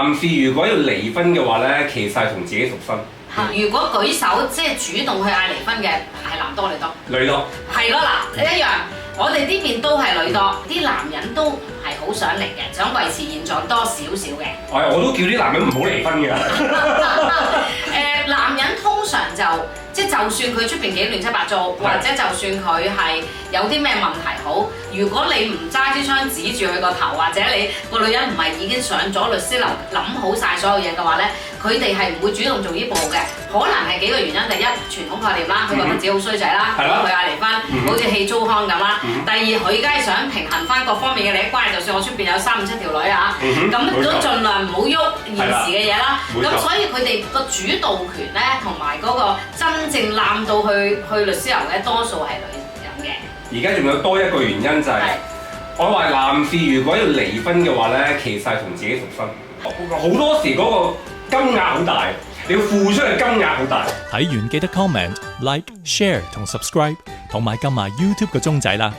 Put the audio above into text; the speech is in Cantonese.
男士如果要離婚嘅話咧，其實係同自己贖身。如果舉手即係主動去嗌離婚嘅係男多女多？女多。係咯嗱，一樣。我哋呢邊都係女多，啲男人都唔係好想離嘅，想維持現狀多少少嘅。我都叫啲男人唔好離婚㗎。男人通常就算佢出邊幾亂七八糟，或者就算佢係有啲咩問題好，如果你唔揸支槍指住佢個頭，或者你個女人唔係已經上咗律師樓諗好晒所有嘢嘅話咧，佢哋係唔會主動做呢步嘅。可能係幾個原因，第一傳統概念啦，佢覺得自己好衰仔啦，佢嗌離婚，好似棄租康咁啦。第二，佢而家係想平衡翻各方面嘅利益關係，就算我出邊有3、5、7條女啊，咁都盡量唔好喐現時嘅嘢啦。咁所以佢哋個主導權咧，同埋嗰個真正攬到去律師樓嘅多數係女人嘅。而家仲有多一個原因就係，我話男士如果要離婚嘅話咧，其實係同自己贖身。好多時嗰個金額好大，你要付出嘅金額好大。睇完記得 comment、like、share 同 subscribe，同埋撳埋 YouTube 個鐘仔啦。